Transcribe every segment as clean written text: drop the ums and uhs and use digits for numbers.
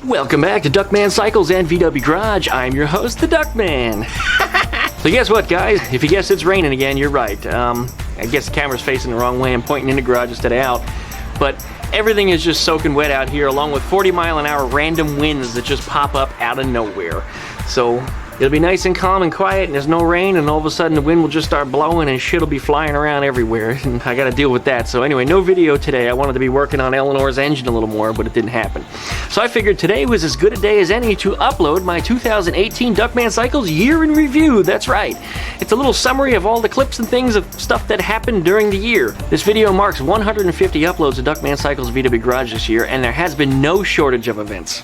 Welcome back to DuckmanCycles and VW Garage. I'm your host, the Duckman. So guess what, guys? If you guess it's raining again, you're right. I guess the camera's facing the wrong way. I'm pointing in the garage instead of out. But everything is just soaking wet out here, along with 40-mile-an-hour random winds that just pop up out of nowhere. So it'll be nice and calm and quiet, and there's no rain, and all of a sudden the wind will just start blowing and shit'll be flying around everywhere, and I gotta deal with that. So anyway, no video today. I wanted to be working on Eleanor's engine a little more, but it didn't happen. So I figured today was as good a day as any to upload my 2018 DuckmanCycles year in review. That's right. It's a little summary of all the clips and things of stuff that happened during the year. This video marks 150 uploads of DuckmanCycles VW Garage this year, and there has been no shortage of events.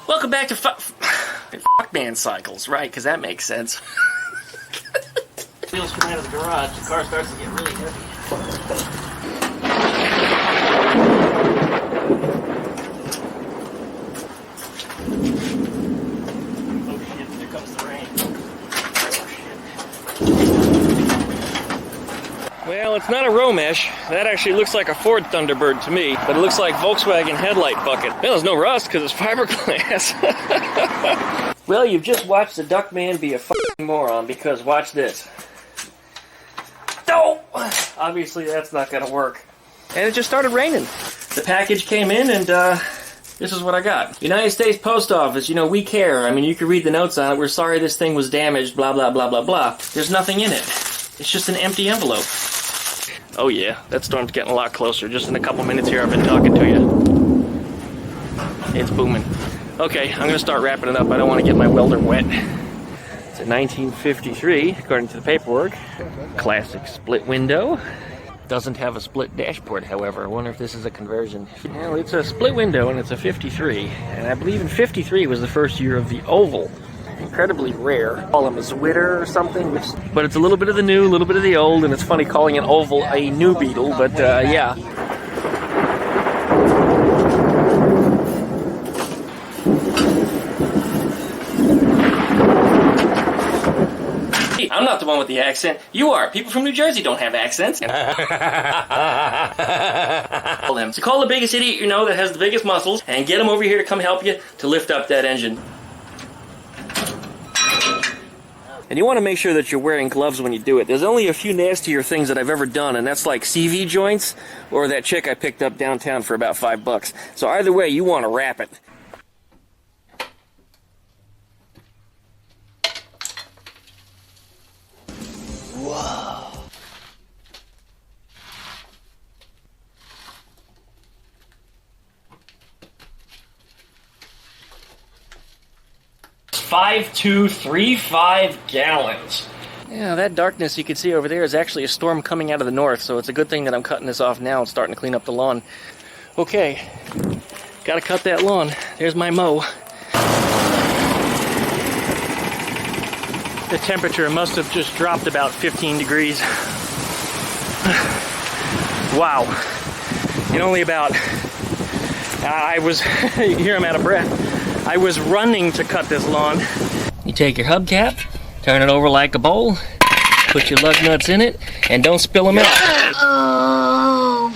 Welcome back to DuckmanCycles, right? Because that makes sense. Wheels come out of the garage, the car starts to get really heavy. Oh shit, here comes the rain. Oh shit. Well, it's not a Romesh. That actually looks like a Ford Thunderbird to me, but it looks like Volkswagen headlight bucket. Well, there's no rust because it's fiberglass. Well, you've just watched the Duckman be a fucking moron, because watch this. No! Obviously that's not gonna work. And it just started raining. The package came in and this is what I got. United States Post Office, you know, we care. I mean, you can read the notes on it. We're sorry this thing was damaged, blah, blah, blah, blah, blah. There's nothing in it. It's just an empty envelope. Oh yeah, that storm's getting a lot closer. Just in a couple minutes here, I've been talking to you. It's booming. Okay, I'm going to start wrapping it up. I don't want to get my welder wet. It's a 1953, according to the paperwork. Classic split window. Doesn't have a split dashboard, however. I wonder if this is a conversion. Well, it's a split window, and it's a 53. And I believe in 53 was the first year of the oval. Incredibly rare. Call them a Zwitter or something. But it's a little bit of the new, a little bit of the old, and it's funny calling an oval a new Beetle, but yeah. I'm not the one with the accent. You are. People from New Jersey don't have accents. Call him. So call the biggest idiot you know that has the biggest muscles and get him over here to come help you to lift up that engine. And you want to make sure that you're wearing gloves when you do it. There's only a few nastier things that I've ever done, and that's like CV joints or that chick I picked up downtown for about $5. So either way, you want to wrap it. Whoa. 5,235 gallons. Yeah, that darkness you can see over there is actually a storm coming out of the north, so it's a good thing that I'm cutting this off now and starting to clean up the lawn. Okay, gotta cut that lawn. There's my mow. The temperature must have just dropped about 15 degrees. Wow. In only about, here I'm out of breath. I was running to cut this lawn. You take your hubcap, turn it over like a bowl, put your lug nuts in it, and don't spill them out. Oh,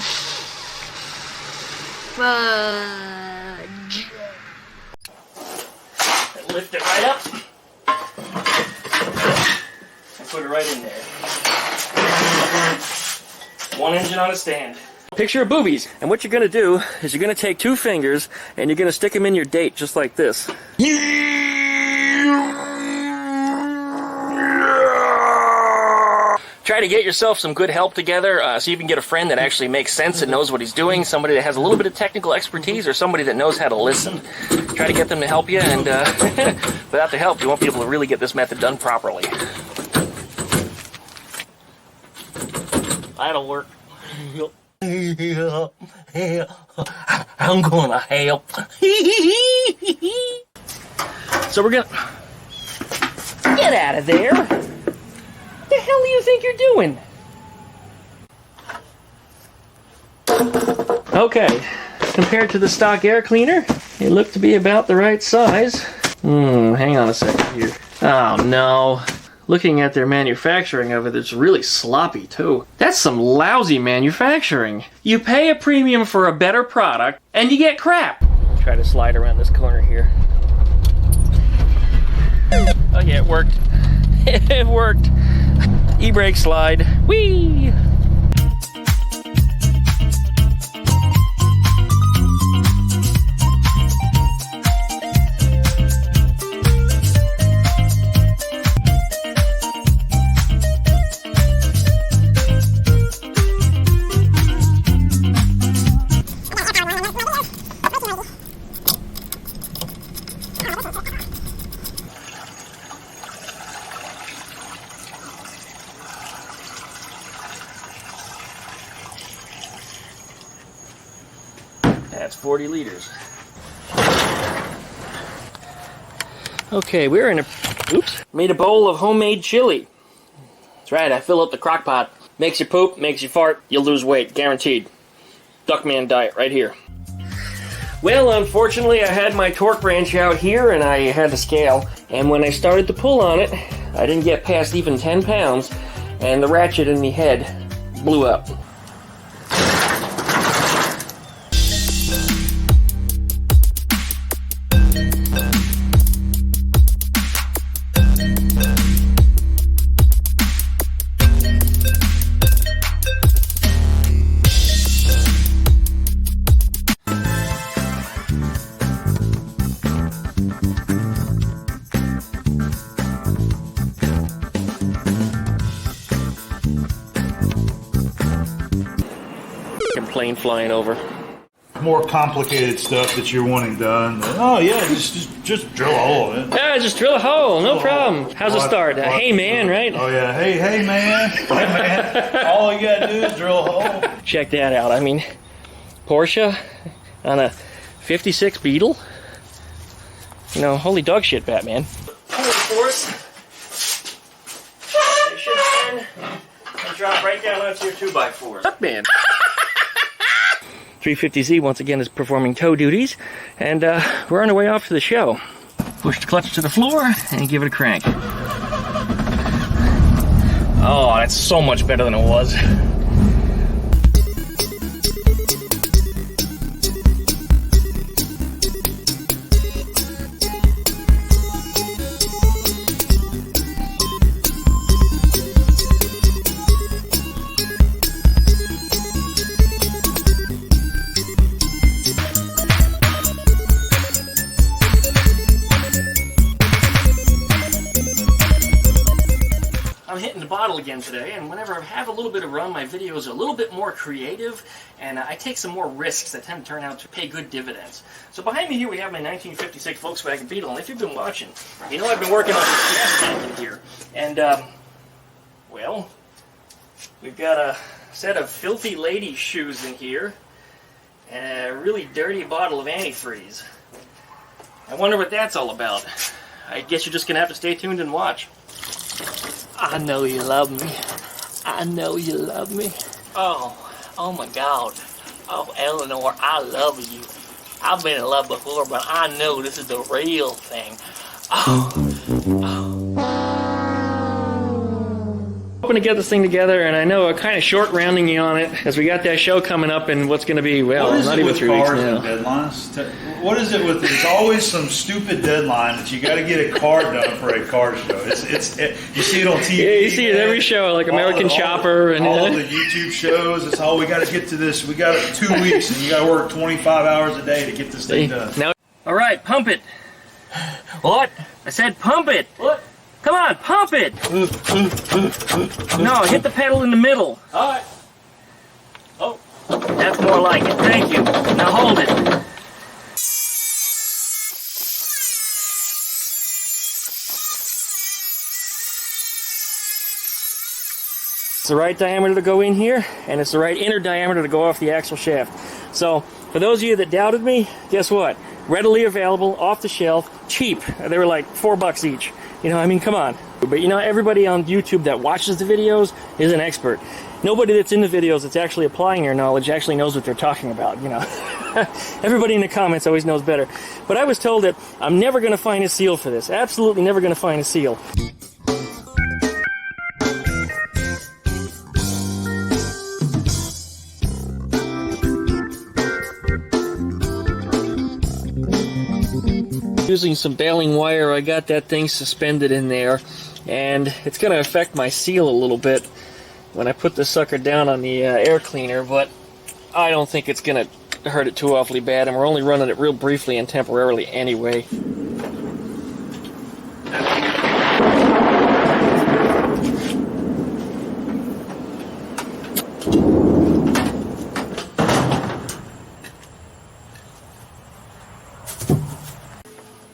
fudge. Lift it right up. And put it right in there. One engine on a stand. Picture of boobies, and what you're going to do is you're going to take two fingers and you're going to stick them in your date just like this. Try to get yourself some good help together, so you can get a friend that actually makes sense and knows what he's doing, somebody that has a little bit of technical expertise, or somebody that knows how to listen. Try to get them to help you, and without the help, you won't be able to really get this method done properly. That'll work. I'm gonna help. So we're gonna get out of there. What the hell do you think you're doing? Okay, compared to the stock air cleaner, it looked to be about the right size. Hang on a second here. Oh no. Looking at their manufacturing of it, it's really sloppy too. That's some lousy manufacturing. You pay a premium for a better product, and you get crap. Try to slide around this corner here. Oh yeah, it worked. It worked. E-brake slide. Whee! That's 40 liters. Okay, we're in made a bowl of homemade chili. That's right, I fill up the crock pot. Makes you poop, makes you fart, you'll lose weight, guaranteed. Duckman diet right here. Well, unfortunately, I had my torque wrench out here and I had the scale, and when I started to pull on it, I didn't get past even 10 pounds, and the ratchet in the head blew up. Plane flying over. More complicated stuff that you're wanting done. Oh yeah, just drill a hole in it. Yeah, just drill a hole, no problem. How's it start? Hey man, right? Oh yeah, hey man, hey man. All you gotta do is drill a hole. Check that out. I mean, Porsche on a 56 Beetle. You know, holy dog shit, Batman. Force. You should turn and drop right down onto your 2x4. Duckman. 350Z once again is performing tow duties, and we're on our way off to the show. Push the clutch to the floor and give it a crank. Oh, that's so much better than it was. I'm hitting the bottle again today, and whenever I have a little bit of run, my videos are a little bit more creative, and I take some more risks that tend to turn out to pay good dividends. So behind me here we have my 1956 Volkswagen Beetle, and if you've been watching, you know I've been working on this gas tank in here. And, well, we've got a set of filthy lady shoes in here, and a really dirty bottle of antifreeze. I wonder what that's all about. I guess you're just going to have to stay tuned and watch. I know you love me. I know you love me. Oh my God. Oh, Eleanor, I love you. I've been in love before, but I know this is the real thing. Hoping to get this thing together, and I know I'm kind of short rounding you on it, as we got that show coming up in what's going to be, well, not even 3 weeks now. Deadlines? What is it with it? It's always some stupid deadline that you got to get a car done for a car show. You see it on TV. Yeah, you see it every show, like American Chopper and all the YouTube shows. It's all, we got to get to this. We got 2 weeks, and you got to work 25 hours a day to get this thing done. Now, all right, pump it. What? I said pump it. What? Come on, pump it! No, hit the pedal in the middle. Alright. Oh. That's more like it. Thank you. Now hold it. It's the right diameter to go in here, and it's the right inner diameter to go off the axle shaft. So, for those of you that doubted me, guess what? Readily available, off the shelf, cheap. They were like $4 each. You know, I mean, come on. But you know, everybody on YouTube that watches the videos is an expert. Nobody that's in the videos that's actually applying their knowledge actually knows what they're talking about, you know. Everybody in the comments always knows better. But I was told that I'm never going to find a seal for this. Absolutely never going to find a seal. Using some baling wire, I got that thing suspended in there, and it's going to affect my seal a little bit when I put the sucker down on the air cleaner, but I don't think it's going to hurt it too awfully bad, and we're only running it real briefly and temporarily anyway.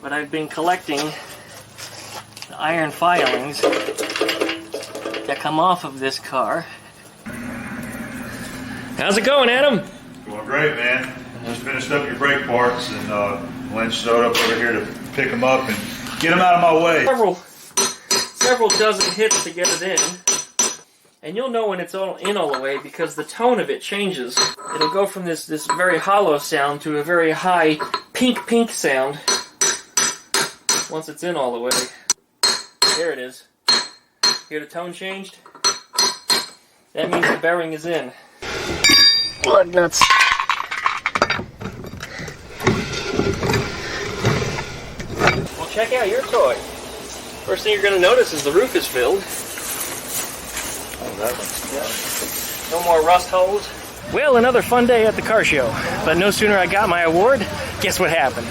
But I've been collecting the iron filings that come off of this car. How's it going, Adam? Going great, man. Just finished up your brake parts, and Lynch showed up over here to pick them up and get them out of my way. Several dozen hits to get it in. And you'll know when it's all in all the way because the tone of it changes. It'll go from this very hollow sound to a very high pink sound. Once it's in all the way. There it is. Hear the tone changed? That means the bearing is in. Lug nuts. Well, check out your toy. First thing you're going to notice is the roof is filled. Oh, that one's No more rust holes. Well, another fun day at the car show. But no sooner I got my award, guess what happened?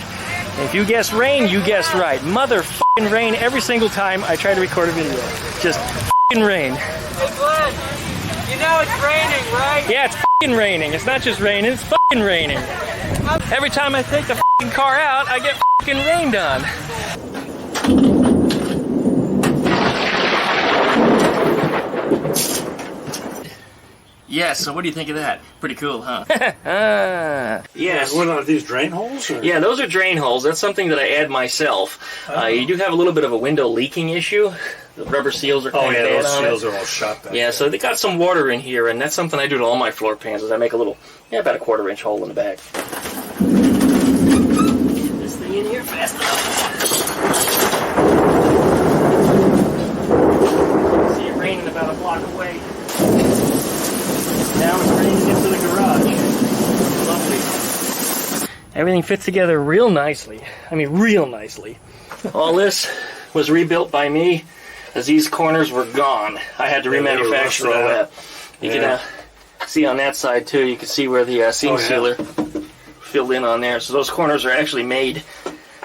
If you guessed rain, you guessed right. Mother f***ing rain every single time I try to record a video. Just f***ing rain. Hey Glenn, you know it's raining, right? Yeah, it's f***ing raining. It's not just raining, it's f***ing raining. Every time I take the f***ing car out, I get f***ing rained on. Yeah, so what do you think of that? Pretty cool, huh? Yes. What are these drain holes? Or? Yeah, those are drain holes. That's something that I add myself. You do have a little bit of a window leaking issue. The rubber seals are kind of bad those on seals it. are all shot back. Yeah, so they got some water in here, and that's something I do to all my floor pans, is I make a little, about a 1/4 inch hole in the back. Get this thing in here fast enough. See it raining about a block away. Now it's raining into the garage. Lovely. Everything fits together real nicely. I mean, real nicely. All this was rebuilt by me, as these corners were gone. I had to remanufacture all that. You can see on that side too. You can see where the seam sealer filled in on there. So those corners are actually made.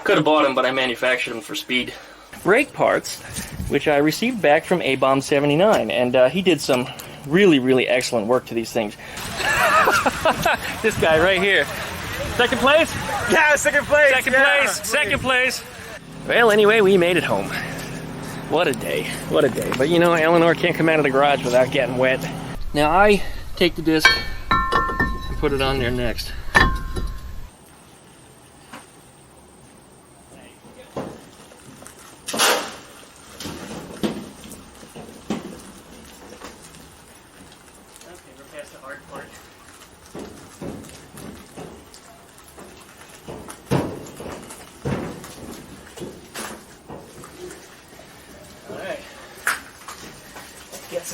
Could have bought them, but I manufactured them for speed. Brake parts, which I received back from A-Bomb79, and he did some really excellent work to these things. This guy right here. Second place? Yeah, second place. Second place. Well, anyway, we made it home. What a day. What a day. But you know, Eleanor can't come out of the garage without getting wet. Now I take the disc and put it on there next.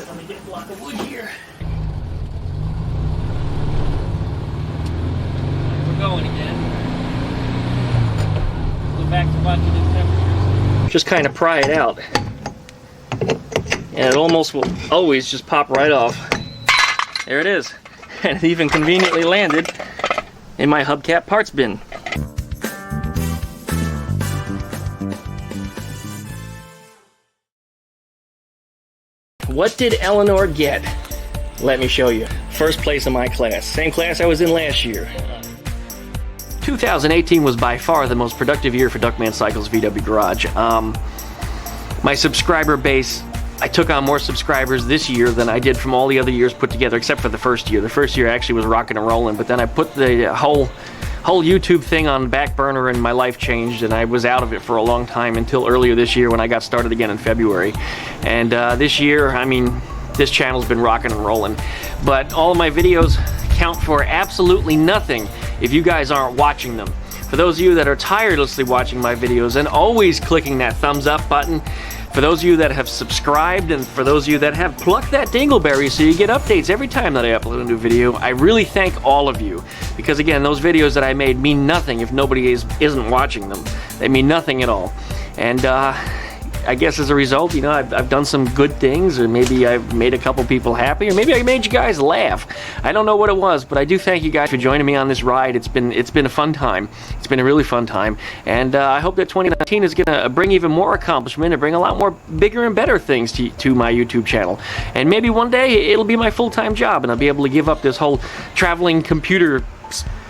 Let me get a block of wood here. We're going again. Go back to watching the temperatures. Just kind of pry it out. And it almost will always just pop right off. There it is. And it even conveniently landed in my hubcap parts bin. What did Eleanor get? Let me show you. First place in my class. Same class I was in last year. 2018 was by far the most productive year for DuckmanCycles VW Garage. My subscriber base, I took on more subscribers this year than I did from all the other years put together, except for the first year. The first year actually was rocking and rolling, but then I put the whole YouTube thing on back burner and my life changed and I was out of it for a long time until earlier this year when I got started again in February. And this year, I mean, this channel's been rocking and rolling. But all of my videos count for absolutely nothing if you guys aren't watching them. For those of you that are tirelessly watching my videos and always clicking that thumbs up button, for those of you that have subscribed, and for those of you that have plucked that dingleberry so you get updates every time that I upload a new video, I really thank all of you. Because again, those videos that I made mean nothing if nobody isn't watching them. They mean nothing at all. And I guess as a result, you know, I've done some good things, or maybe I've made a couple people happy, or maybe I made you guys laugh. I don't know what it was, but I do thank you guys for joining me on this ride. It's been a fun time. It's been a really fun time, and I hope that 2019 is gonna bring even more accomplishment and bring a lot more bigger and better things to my YouTube channel. And maybe one day it'll be my full-time job, and I'll be able to give up this whole traveling computer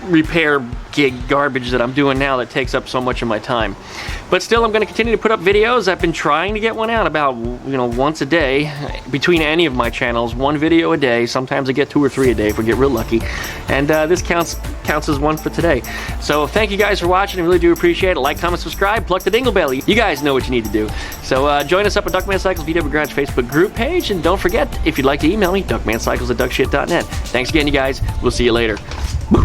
repair gig garbage that I'm doing now that takes up so much of my time. But still, I'm going to continue to put up videos. I've been trying to get one out about, you know, once a day between any of my channels, one video a day. Sometimes I get 2 or 3 a day if we get real lucky, and this counts as one for today. So thank you guys for watching. I really do appreciate it. Like, comment, subscribe, pluck the dingle bell. You guys know what you need to do. So join us up at DuckmanCycles VW Garage Facebook group page, and don't forget, if you'd like to email me, duckmancycles@duckshit.net. Thanks again, you guys. We'll see you later. Woo.